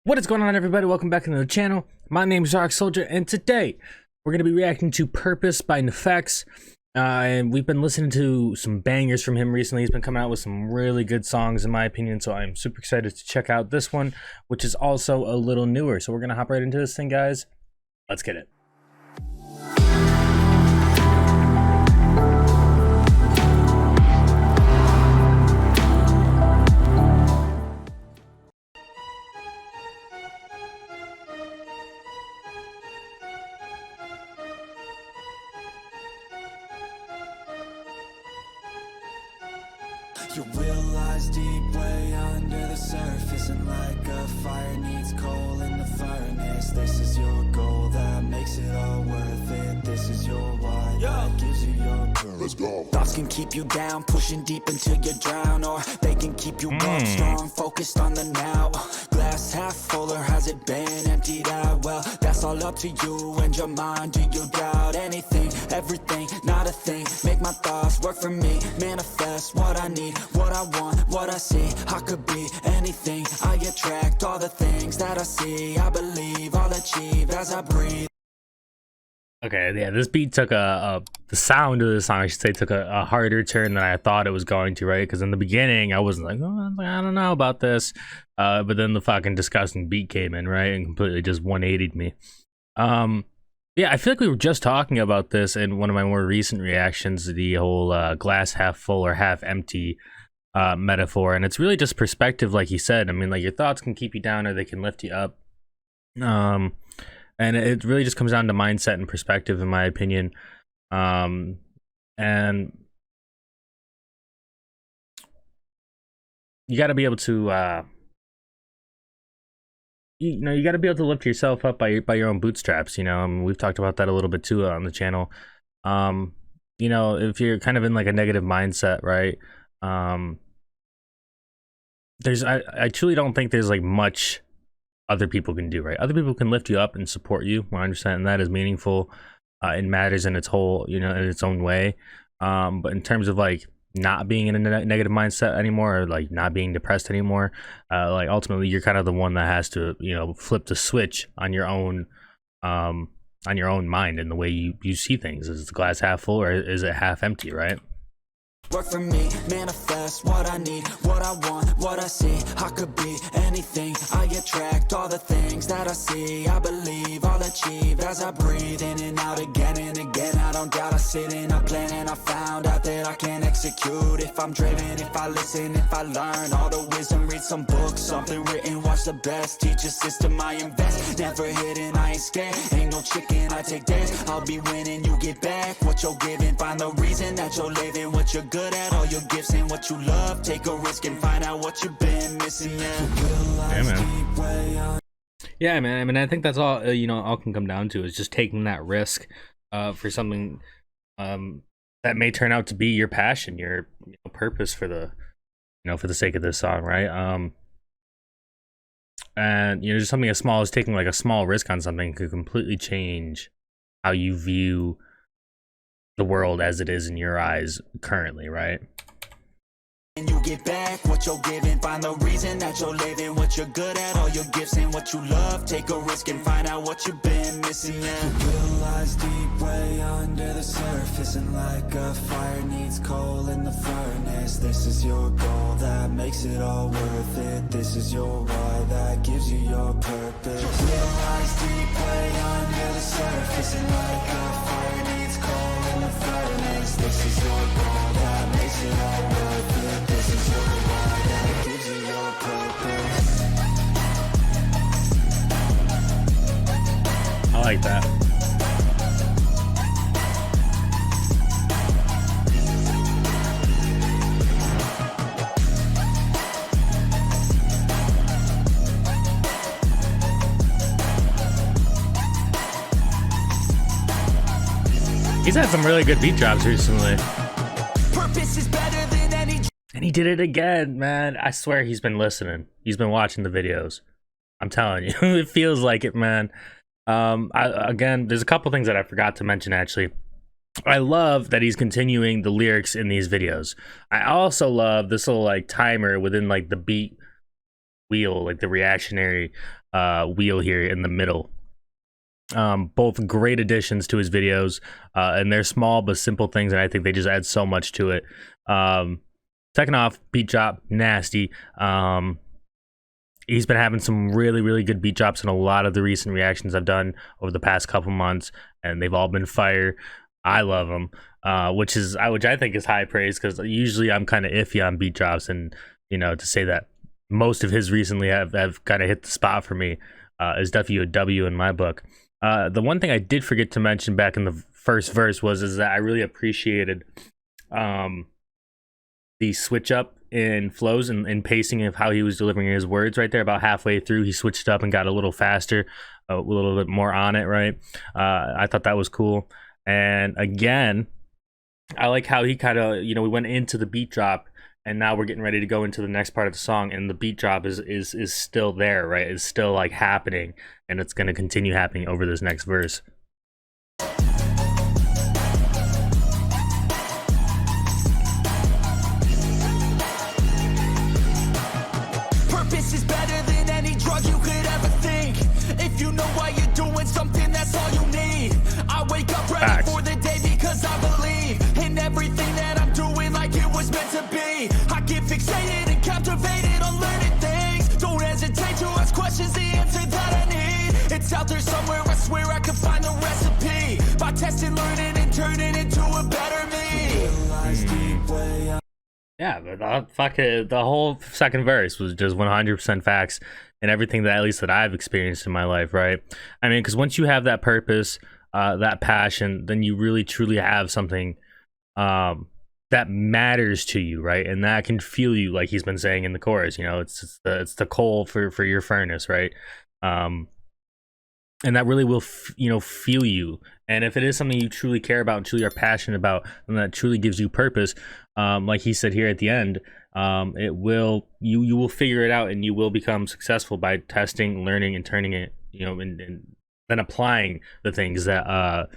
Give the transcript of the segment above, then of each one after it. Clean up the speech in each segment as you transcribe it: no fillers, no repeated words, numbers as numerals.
What is going on, everybody? Welcome back into the channel. My name is Dark Soldier, and today we're going to be reacting to Purpose by Neffex. And we've been listening to some bangers from him recently. He's been coming out with some really good songs, in my opinion, so I'm super excited to check out this one, which is also a little newer. So we're going to hop right into this thing, guys. Let's get it. Your will lies deep way under the surface, and like a fire needs coal in the furnace. This is your goal that makes it all worth it. This is your why that gives you your purpose. Let's go. Thoughts can keep you down, pushing deep until you drown, or they can keep you up strong, focused on the now. Glass half full, or has it been emptied out? Well, that's all up to you and your mind. Do you doubt anything, everything, not a thing? Make my thoughts work for me, manifest what I need, what I want, what I see. I could be anything, I attract all the things that I see. I believe I'll achieve as I breathe. Okay, yeah, this beat took the sound of the song, I should say, took a harder turn than I thought it was going to, right? Because in the beginning, I wasn't like, oh, I don't know about this. But then the fucking disgusting beat came in, right? And completely just 180'd me. Yeah, I feel like we were just talking about this in one of my more recent reactions, the whole glass half full or half empty metaphor. And it's really just perspective, like you said. I mean, like, your thoughts can keep you down or they can lift you up. And it really just comes down to mindset and perspective, in my opinion. And you got to be able to, you got to be able to lift yourself up by your own bootstraps. We've talked about that a little bit too on the channel. If you're kind of in like a negative mindset, right? I truly don't think there's like much other people can do, right? Other people can lift you up and support you 100%, and that is meaningful. It matters in its whole, in its own way. But in terms of like not being in a negative mindset anymore, or like not being depressed anymore, like ultimately you're kind of the one that has to, flip the switch on your own mind and the way you see things. Is the glass half full or is it half empty, right? Work for me, manifest what I need, what I want, what I see. I could be anything, I attract all the things that I see. I believe I'll achieve as I breathe in and out again and again. I don't doubt, I sit and I plan, and I found out that I can execute if I'm driven, if I listen, if I learn all the wisdom. Read some books, something written, watch the best. Teach a system I invest, never hidden, I ain't scared. Ain't no chicken, I take dares. I'll be winning, you get back what you're giving. Find the reason that you're living, what you're good at, all your gifts and what you love. Take a risk and find out what you've been missing. Yeah, man. I mean, I think that's all all can come down to is just taking that risk for something that may turn out to be your passion, your purpose for the for the sake of this song, right? And just something as small as taking like a small risk on something could completely change how you view the world as it is in your eyes currently, right? And you get back what you're giving. Find the reason that you're living, what you're good at, all your gifts and what you love. Take a risk and find out what you've been missing. Your will lies deep way under the surface, and like a fire needs coal in the furnace. This is your goal that makes it all worth it. This is your why that gives you your purpose. Your will lies deep way under the surface, and like a fire needs coal in the furnace. This is your goal that makes it all worth it. This is your why that gives you your purpose. I like that. He's had some really good beat drops recently. Purpose is better than any. And he did it again, man. I swear he's been listening. He's been watching the videos. I'm telling you, it feels like it, man. Again, there's a couple things that I forgot to mention, actually. I love that he's continuing the lyrics in these videos. I also love this little like timer within like the beat wheel, like the reactionary wheel here in the middle. Both great additions to his videos, and they're small but simple things, and I think they just add so much to it. Second off, beat drop, nasty. He's been having some really good beat drops in a lot of the recent reactions I've done over the past couple months, and they've all been fire. I love them, which I think is high praise, because usually I'm kind of iffy on beat drops, and to say that most of his recently have kind of hit the spot for me is definitely a W in my book. The one thing I did forget to mention back in the first verse is that I really appreciated the switch up in flows and pacing of how he was delivering his words right there. About halfway through, he switched up and got a little faster, a little bit more on it, right? I thought that was cool. And again, I like how he kind of, we went into the beat drop, and now we're getting ready to go into the next part of the song, and the beat drop is still there, right? It's still like happening, and it's going to continue happening over this next verse. Purpose is better than any drug you could ever think. If you know why you're doing something, that's all you need. I wake up ready for the day because I believe in everything that I'm doing, like it was meant to be. I get fixated and captivated on learning things. Don't hesitate to ask questions, the answer that I need. It's out there somewhere, I swear I could find the recipe. By testing, learning, and turning into a better me. Yeah, but the whole second verse was just 100% facts, and everything that, at least that I've experienced in my life, right? I mean, because once you have that purpose, that passion, then you really truly have something that matters to you, right? And that can fuel you, like he's been saying in the chorus. It's the coal for your furnace, right? And that really will fuel you. And if it is something you truly care about and truly are passionate about, and that truly gives you purpose, like he said here at the end, you will figure it out, and you will become successful by testing, learning, and turning it, and then applying the things that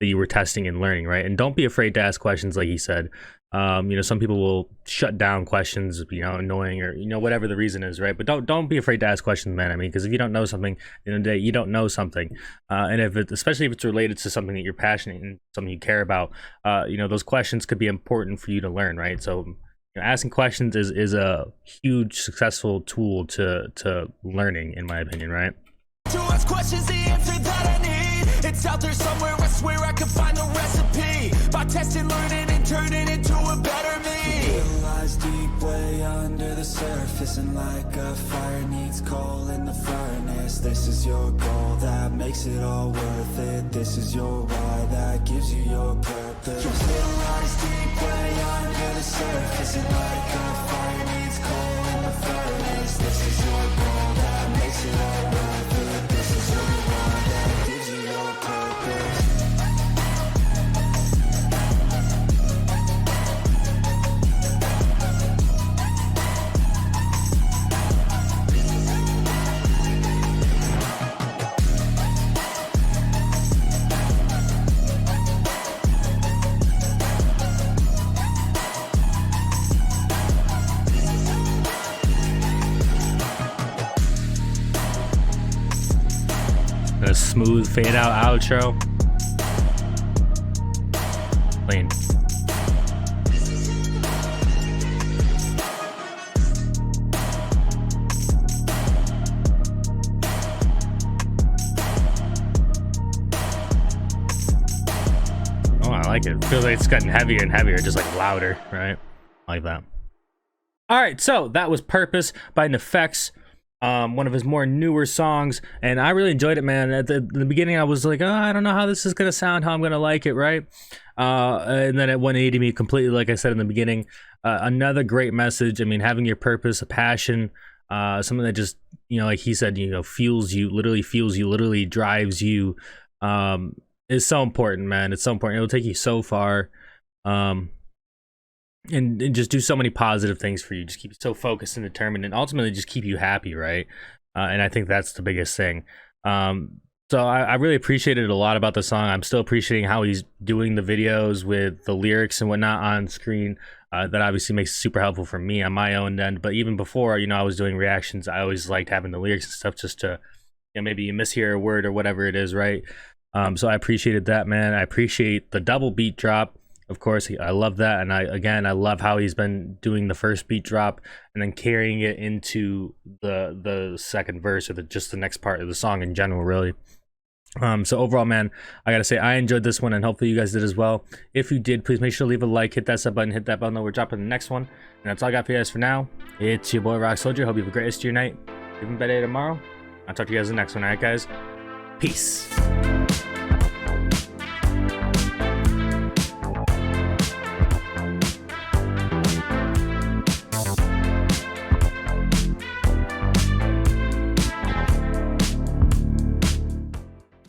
you were testing and learning, right? And don't be afraid to ask questions, like he said. Some people will shut down questions, annoying, or whatever the reason is, right? But don't be afraid to ask questions, man. I mean, because if you don't know something, at the end of the day, you don't know something, and especially if it's related to something that you're passionate and something you care about, those questions could be important for you to learn, right? So asking questions is a huge successful tool to learning, in my opinion, right? To ask questions, the answer that I need. It's out there somewhere, I swear I could find the recipe. By testing, learning, and turning into a better me. It lies deep way under the surface, and like a fire needs coal in the furnace. This is your goal that makes it all worth it. This is your why that gives you your purpose. It lies deep way under the surface, and like a fire needs coal in the furnace. This is your goal that makes it all worth it. This is your why that gives you your purpose. A smooth fade out outro. Clean. Oh, I like it. It feels like it's getting heavier and heavier, just like louder, right? I like that. All right, so that was Purpose by Neffex. One of his more newer songs, and I really enjoyed it, man. At the beginning, I was like, oh, I don't know how this is gonna sound, how I'm gonna like it, right? And then it 180 me completely, like I said in the beginning. Another great message. I mean, having your purpose, a passion, something that just, like he said, fuels you, literally drives you, is so important, man. It's so important. It'll take you so far. And just do so many positive things for you. Just keep you so focused and determined, and ultimately just keep you happy, right? And I think that's the biggest thing. So I really appreciated a lot about the song. I'm still appreciating how he's doing the videos with the lyrics and whatnot on screen. That obviously makes it super helpful for me on my own end. But even before, you know, I was doing reactions, I always liked having the lyrics and stuff just to, you know, maybe you mishear a word or whatever it is, right? So I appreciated that, man. I appreciate the double beat drop. Of course, I love that, and I love how he's been doing the first beat drop and then carrying it into the second verse, or just the next part of the song in general, really. So overall, man, I gotta say I enjoyed this one, and hopefully you guys did as well. If you did, please make sure to leave a like, hit that sub button, hit that bell that we're dropping the next one. And that's all I got for you guys for now. It's your boy Rock Soldier. Hope you have a great rest of your night. Even better day tomorrow. I'll talk to you guys in the next one. All right, guys. Peace.